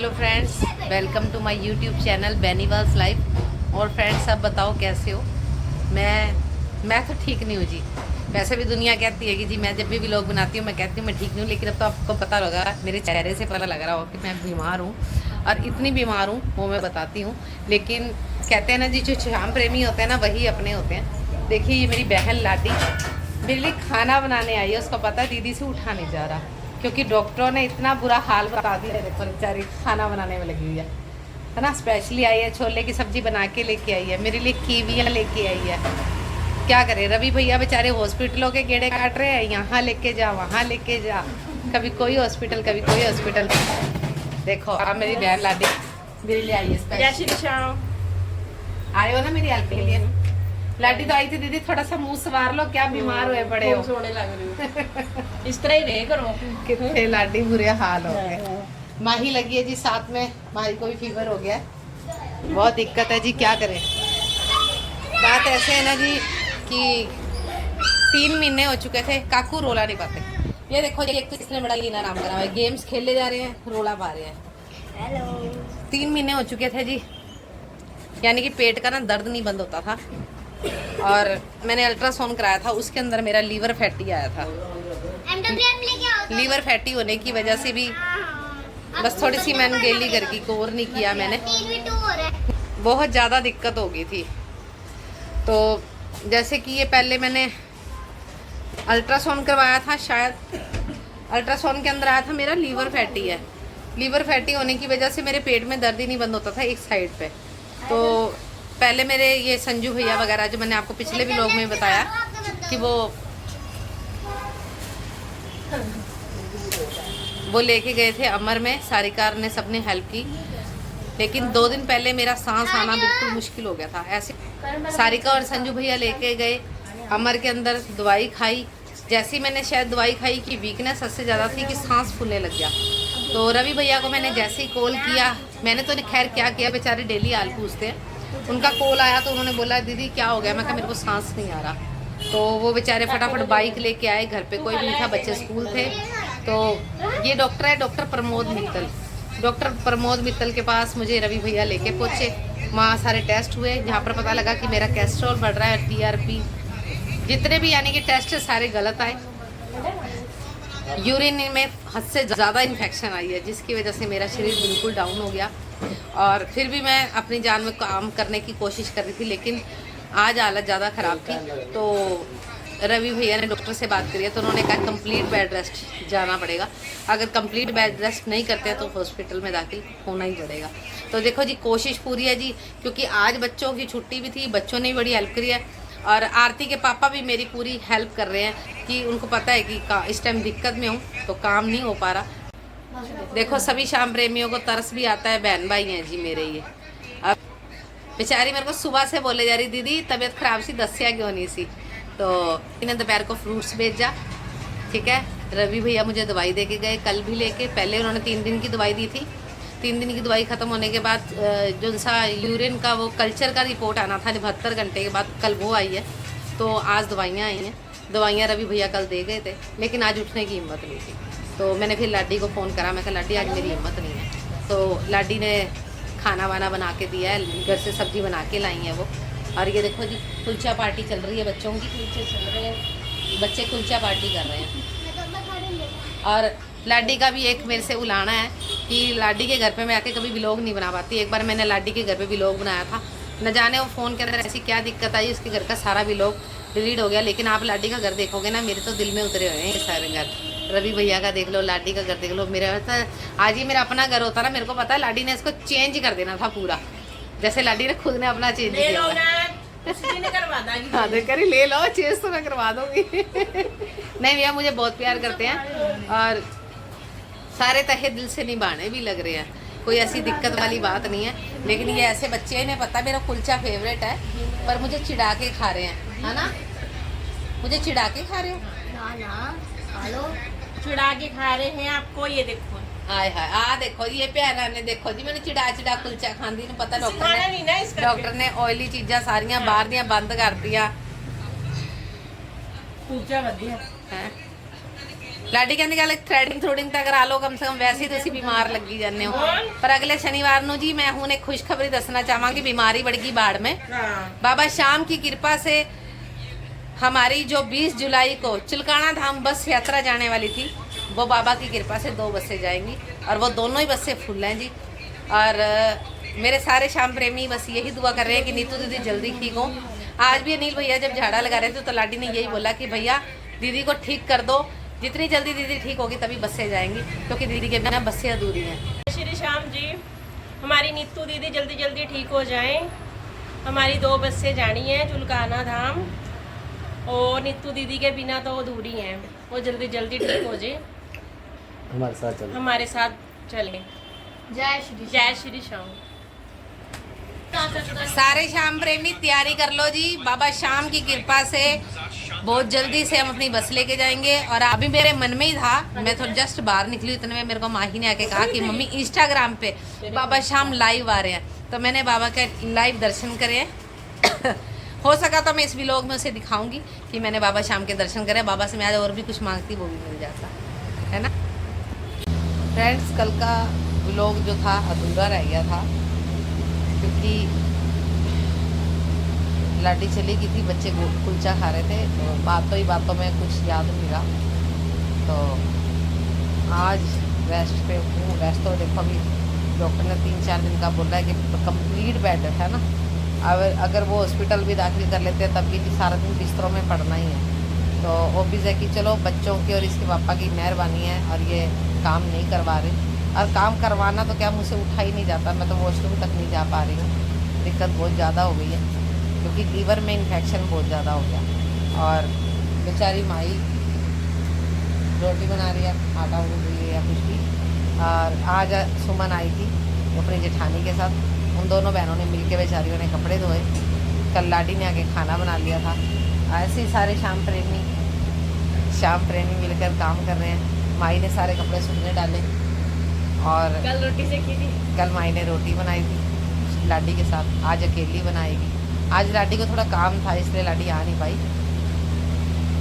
Hello friends, welcome to my YouTube channel Beniwal's life. और friends, आप बताओ कैसे हो। मैं तो ठीक नहीं हूँ जी। वैसे भी दुनिया कहती है कि जी मैं जब भी व्लॉग बनाती हूँ मैं कहती हूँ मैं ठीक नहीं हूँ, लेकिन अब तो आपको पता लगा, मेरे चेहरे से पता लग रहा हो कि मैं बीमार हूँ। और इतनी बीमार हूँ वो मैं बताती हूँ। लेकिन कहते हैं ना जी, जो श्याम प्रेमी होते हैं ना वही अपने होते हैं। देखिए ये मेरी बहन लाडी मेरे लिए खाना बनाने आई है। उसको पता है दीदी से उठा नहीं जा रहा, क्योंकि डॉक्टरों ने इतना बुरा हाल बता दिया है। बेचारी खाना बनाने में लगी हुई है ना। स्पेशली आई है, छोले की सब्जी बना के लेके आई है, मेरे लिए कीवियाँ लेके आई है। क्या करे, रवि भैया बेचारे हॉस्पिटलों के गेड़े काट रहे हैं, यहाँ लेके जा वहाँ लेके जा, कभी कोई हॉस्पिटल कभी कोई हॉस्पिटल। देखो आप मेरी बहन लाडी मेरे लिए आई है स्पेशल। आए हो ना मेरी हेल्प के लिए। लाडी तो आई थी, दीदी थोड़ा सा मुंह सवार लो, क्या बीमार हुए पड़े हो, सोने लग रही हो। इस तरह ही रहे करो। कितने लाडी बुरे हाल हो गए। माही लगी है जी साथ में, माही को भी फीवर हो गया है, बहुत दिक्कत है जी। क्या करें, बात ऐसे है ना जी कि 3 महीने हो चुके थे, काकू रोला नहीं पाते। ये देखो ये एक तो इसने बड़ा लीना आराम करा हुआ है, गेम्स खेले जा रहे हैं, रोला पा रहे हैं। हेलो। 3 महीने हो चुके थे जी, यानी कि पेट का ना दर्द नहीं बंद होता था। और मैंने अल्ट्रासाउंड कराया था, उसके अंदर मेरा लीवर फैटी आया था। लीवर फैटी होने की वजह से भी बस थोड़ी सी मैंने गेली घर की कोर नहीं किया मैंने, बहुत ज़्यादा दिक्कत हो गई थी। तो जैसे कि ये पहले मैंने अल्ट्रासाउंड करवाया था, शायद अल्ट्रासाउंड के अंदर आया था मेरा लीवर फैटी है। लीवर फैटी होने की वजह से मेरे पेट में दर्द ही नहीं बंद होता था एक साइड पे। तो पहले मेरे ये संजू भैया वगैरह, जो मैंने आपको पिछले व्लॉग में बताया कि वो लेके गए थे अमर में, सारिकार ने सबने हेल्प की। लेकिन 2 दिन पहले मेरा सांस आना बिल्कुल मुश्किल हो गया था। ऐसे सारिका और संजू भैया लेके गए अमर के अंदर, दवाई खाई। जैसी मैंने शायद दवाई खाई कि वीकनेस सबसे ज़्यादा थी कि सांस फूलने लग गया। तो रवि भैया को मैंने जैसे ही कॉल किया, मैंने तो खैर क्या किया, बेचारे डेली हाल पूछते हैं। उनका कॉल आया तो उन्होंने बोला दीदी क्या हो गया, मैं कहा मेरे को सांस नहीं आ रहा। तो वो बेचारे फटाफट बाइक लेके आए, घर पे कोई भी नहीं था, बच्चे स्कूल थे। तो ये डॉक्टर है, डॉक्टर प्रमोद मित्तल। डॉक्टर प्रमोद मित्तल के पास मुझे रवि भैया लेके पहुँचे। वहाँ सारे टेस्ट हुए, जहाँ पर पता लगा कि मेरा कोलेस्ट्रॉल बढ़ रहा है, TRP जितने भी यानी कि टेस्ट सारे गलत आए। यूरिन में हद से ज़्यादा इन्फेक्शन आई है, जिसकी वजह से मेरा शरीर बिल्कुल डाउन हो गया। और फिर भी मैं अपनी जान में काम करने की कोशिश कर रही थी, लेकिन आज हालत ज़्यादा ख़राब थी। तो रवि भैया ने डॉक्टर से बात करी है, तो उन्होंने कहा कंप्लीट बेड रेस्ट जाना पड़ेगा। अगर कंप्लीट बेड रेस्ट नहीं करते हैं तो हॉस्पिटल में दाखिल होना ही पड़ेगा। तो देखो जी, कोशिश पूरी है जी, क्योंकि आज बच्चों की छुट्टी भी थी, बच्चों ने भी बड़ी हेल्प करी है। और आरती के पापा भी मेरी पूरी हेल्प कर रहे हैं कि उनको पता है कि इस टाइम दिक्कत में हूँ तो काम नहीं हो पा रहा। देखो सभी श्याम प्रेमियों को तरस भी आता है, बहन भाई हैं जी मेरे ये। अब बेचारी मेरे को सुबह से बोले जा रही दीदी तबीयत खराब सी, दसिया क्यों नहीं सी। तो इन्हें दोपहर को फ्रूट्स भेजा, ठीक है। रवि भैया मुझे दवाई दे के गए, कल भी लेके। पहले उन्होंने 3 दिन की दवाई दी थी। 3 दिन की दवाई ख़त्म होने के बाद जो सा यूरिन का वो कल्चर का रिपोर्ट आना था 72 घंटे के बाद, कल वो आई है। तो आज दवाइयाँ आई हैं। दवाइयाँ रवि भैया कल दे गए थे, लेकिन आज उठने की हिम्मत नहीं थी। तो मैंने फिर लाडी को फ़ोन करा, मैं कहा लाडी आज मेरी हिम्मत नहीं है। तो लाडी ने खाना वाना बना के दिया है, घर से सब्ज़ी बना के लाई है वो। और ये देखो जी, कुलचा पार्टी चल रही है बच्चों की, कुलचे चल रहे हैं, बच्चे कुलचा पार्टी कर रहे हैं। और लाडी का भी एक मेरे से उलाना है कि लाडी के घर पे मैं आके कभी व्लॉग नहीं बना पाती। एक बार मैंने लाडी के घर पे व्लॉग बनाया था, न जाने वो फ़ोन के अंदर ऐसी क्या दिक्कत आई, उसके घर का सारा व्लॉग डिलीट हो गया। लेकिन आप लाडी का घर देखोगे ना, मेरे तो दिल में उतरे हुए हैं ये सारे घर। रवि भैया का देख लो, लाडी का घर देख लो। मेरा आज ही मेरा अपना घर होता ना, मेरे को पता है लाडी ने इसको चेंज कर देना था पूरा, जैसे लाडी ने खुद ने अपना चेंज किया। हाँ तो करी ले लो, चेंज तो मैं करवा दूंगी। नहीं भैया मुझे बहुत प्यार करते हैं और सारे तहे दिल से निभाने भी लग रहे हैं, कोई ऐसी दिक्कत वाली बात नहीं है। लेकिन ये ऐसे बच्चे, इन्हें पता मेरा कुलचा फेवरेट है, पर मुझे चिढ़ा के खा रहे हैं, है ना। मुझे चिढ़ा के खा रहे हो ना, हेलो, चिढ़ा के खा रहे हैं आपको। ये देखो, हाय हाय, आ देखो जी, ये प्यारा ने देखो जी मैंने चिड़ा कुलचा खांदी ने पता। डॉक्टर ने ऑयली चीज़ां सारियां बाहर दियां बंद कर दिया। कुलचा वधिया है ਲਾਡੀ ਕਹਿੰਦੀ ਗੱਲ ਥ੍ਰੈਡਿੰਗ ਤਾਂ ਕਰਾ ਲਓ ਕਮ ਸੇ ਕਮ, ਵੈਸੇ ਹੀ ਤੁਸੀਂ ਬਿਮਾਰ ਲੱਗੀ ਜਾਂਦੇ ਹੋ। ਪਰ अगले शनिवार ਨੂੰ ਜੀ मैं ਹੁਣ एक खुशखबरी ਦੱਸਣਾ ਚਾਹਾਂਗੀ, बीमारी बढ़ गई बाढ़ में। हाँ। बाबा श्याम की कृपा से हमारी जो 20 जुलाई को चिलकाना धाम बस यात्रा जाने वाली थी, वो बाबा की कृपा से 2 बसें जाएंगी और वो दोनों ही बसें फुल हैं जी। और मेरे सारे श्याम प्रेमी बस यही दुआ कर रहे हैं कि नीतू दीदी जल्दी ठीक हो। आज भी अनिल भैया जब झाड़ा लगा रहे थे तो लाडी ने यही बोला कि भैया दीदी को ठीक कर दो, जितनी जल्दी दीदी ठीक होगी तभी बसें जाएंगी, क्योंकि दीदी के बिना बसें अधूरी हैं। श्री श्याम जी, हमारी नीतू दीदी जल्दी जल्दी ठीक हो जाएं। हमारी 2 बसें जानी है चुलकाना धाम, और नीतू दीदी के बिना तो अधूरी हैं। वो जल्दी जल्दी ठीक हो जाए, हमारे साथ चले। जय श्री श्याम। सारे श्याम प्रेमी तैयारी कर लो जी, बाबा श्याम की कृपा से बहुत जल्दी से हम अपनी बस लेके जाएंगे। और अभी मेरे मन में ही था, मैं तो जस्ट बाहर निकली इतने में मेरे को माही ने आके कहा कि मम्मी इंस्टाग्राम पे बाबा श्याम लाइव आ रहे हैं, तो मैंने बाबा के लाइव दर्शन करे हैं। हो सका तो मैं इस व्लॉग में उसे दिखाऊंगी कि मैंने बाबा श्याम के दर्शन करे। बाबा से मैं आज और भी कुछ मांगती वो भी मिल जाता है ना। फ्रेंड्स, कल का व्लॉग जो था अधूरा रह गया था, क्योंकि लाडी चली गई थी, बच्चे कुलचा खा रहे थे, तो बातों में कुछ याद नहीं रहा। तो आज रेस्ट पे हूँ। रेस्ट तो देखो अभी डॉक्टर ने 3-4 दिन का बोला है कि कंप्लीट बेड है ना। अगर वो हॉस्पिटल भी दाखिल कर लेते हैं तब भी सारा दिन बिस्तरों में पड़ना ही है। तो ऑब्वियस है कि चलो बच्चों की और इसके पापा की मेहरबानी है और ये काम नहीं करवा रहे। और काम करवाना तो क्या, मुझसे उठा ही नहीं जाता, मैं तो वॉशरूम तक नहीं जा पा रही हूँ। दिक्कत बहुत ज़्यादा हो गई है, क्योंकि लीवर में इन्फेक्शन बहुत ज़्यादा हो गया। और बेचारी माई रोटी बना रही है, आटा उड़ रही है या कुछ भी। और आज सुमन आई थी अपनी जेठानी के साथ, उन दोनों बहनों ने मिल के बेचारियों ने कपड़े धोए। कल लाडी ने आके खाना बना लिया था। ऐसे ही सारे श्याम प्रेमी मिलकर काम कर रहे हैं। माई ने सारे कपड़े सूखने डाले और कल रोटी सेकी थी। कल माई ने रोटी बनाई थी लाडी के साथ, आज अकेली बनाएगी। आज लाडी को थोड़ा काम था इसलिए लाडी आ नहीं पाई।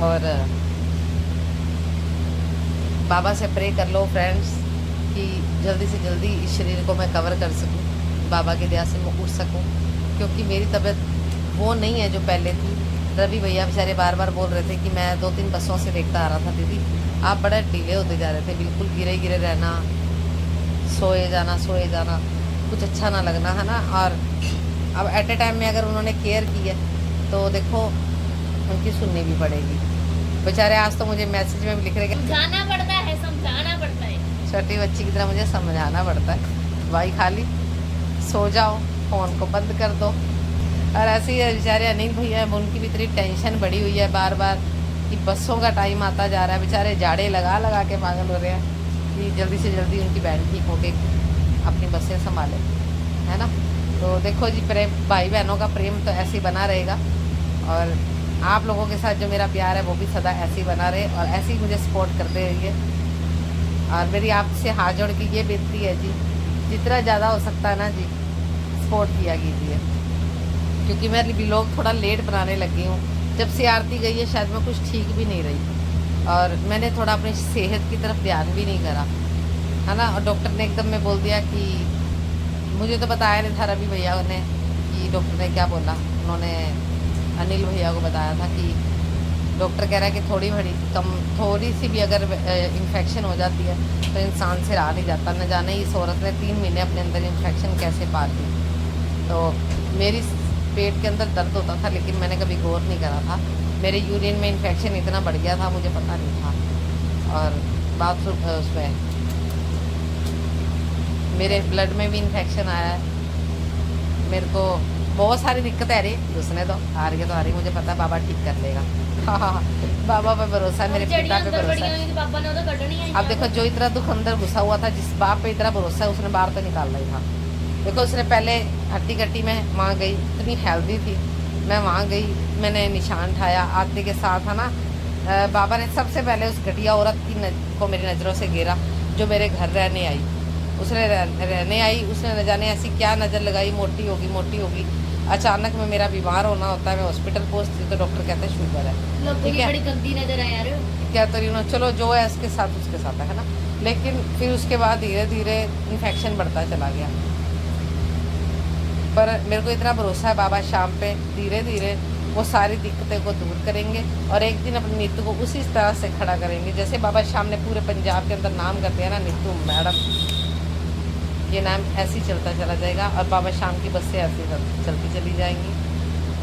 और बाबा से प्रे कर लो फ्रेंड्स कि जल्दी से जल्दी इस शरीर को मैं कवर कर सकूं, बाबा की दया से मैं उठ सकूं, क्योंकि मेरी तबीयत वो नहीं है जो पहले थी। रवि भैया बेचारे बार बार बोल रहे थे कि मैं 2-3 बसों से देखता आ रहा था, दीदी आप बड़ा ढीले होते जा रहे थे, बिल्कुल गिरे रहना, सोए जाना, कुछ अच्छा ना लगना, है ना। और अब एट ए टाइम में अगर उन्होंने केयर की है तो देखो उनकी सुननी भी पड़ेगी। बेचारे आज तो मुझे मैसेज में भी लिख रहे समझाना पड़ता है। छोटी बच्ची की तरह मुझे समझाना पड़ता है, भाई खाली सो जाओ, फ़ोन को बंद कर दो। और ऐसे ही बेचारे अनिल भैया हैं, उनकी भी इतनी टेंशन बढ़ी हुई है बार बार कि बसों का टाइम आता जा रहा है। बेचारे जाड़े लगा के पागल हो रहे हैं कि जल्दी से जल्दी उनकी बहन ठीक होके अपनी बसें संभाले, है ना। तो देखो जी, प्रेम भाई बहनों का प्रेम तो ऐसे ही बना रहेगा, और आप लोगों के साथ जो मेरा प्यार है वो भी सदा ऐसे ही बना रहे, और ऐसे ही मुझे सपोर्ट करते रहिए। और मेरी आपसे हाथ जोड़ के ये बेनती है जी, जितना ज़्यादा हो सकता है ना जी सपोर्ट किया कीजिए, क्योंकि मैं व्लॉग थोड़ा लेट बनाने लगी हूँ। जब से आरती गई है शायद मैं कुछ ठीक भी नहीं रही, और मैंने थोड़ा अपनी सेहत की तरफ ध्यान भी नहीं करा, है ना। और डॉक्टर ने एकदम में बोल दिया कि मुझे तो बताया नहीं था रवि भैया ने कि डॉक्टर ने क्या बोला। उन्होंने अनिल भैया को बताया था कि डॉक्टर कह रहा है कि थोड़ी सी भी अगर इन्फेक्शन हो जाती है तो इंसान से रहा नहीं जाता। न जाने इस औरत ने 3 महीने अपने अंदर इन्फेक्शन कैसे पाल ली। तो मेरी पेट के अंदर दर्द होता था, लेकिन मैंने कभी गौर नहीं करा था। मेरे यूरिन में इन्फेक्शन इतना बढ़ गया था, मुझे पता नहीं था। और बात उसमें मेरे ब्लड में भी इन्फेक्शन आया है। मेरे को बहुत सारी दिक्कत है, घुसने दो, आ रही है तो आ रही, मुझे पता है बाबा ठीक कर लेगा। हाँ, बाबा पे भरोसा है, मेरे पिता पे भरोसा है। अब देखो, जो इतना दुख अंदर घुसा हुआ था, जिस बाप पे इतना भरोसा है, उसने बाहर तो निकालना ही था। देखो, उसने पहले हट्टी कट्टी में वहाँ गई, इतनी हेल्दी थी, मैं वहाँ गई, मैंने निशान ठाया, आते के साथ, है ना। बाबा ने सबसे पहले उस घटिया औरत को मेरी नज़रों से घेरा, जो मेरे घर रहने आई। उसने रहने आई, उसने न जाने ऐसी क्या नज़र लगाई, मोटी होगी। अचानक में मेरा बीमार होना होता है, मैं हॉस्पिटल पहुंचती तो डॉक्टर कहते हैं शुगर है। ठीक है, बड़ी गंदी नजर है यार। क्या तो रही हूँ, चलो जो है इसके साथ उसके साथ है ना। लेकिन फिर उसके बाद धीरे धीरे इन्फेक्शन बढ़ता चला गया। पर मेरे को इतना भरोसा है बाबा शाम पे धीरे धीरे वो सारी दिक्कतें को दूर करेंगे और एक दिन अपनी नीतू को उसी तरह से खड़ा करेंगे जैसे बाबा शाम ने पूरे पंजाब के अंदर नाम कर दिया ना, नीतू मैडम, ये नाम ऐसे ही चलता चला जाएगा और बाबा शाम की बसें ऐसे चलती चली जाएंगी।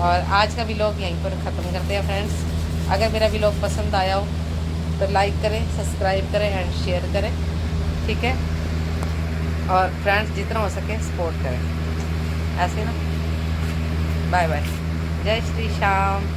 और आज का व्लॉग यहीं पर ख़त्म करते हैं फ्रेंड्स। अगर मेरा व्लॉग पसंद आया हो तो लाइक करें, सब्सक्राइब करें एंड शेयर करें, ठीक है। और फ्रेंड्स जितना हो सके सपोर्ट करें, ऐसे ना। बाय बाय, जय श्री श्याम।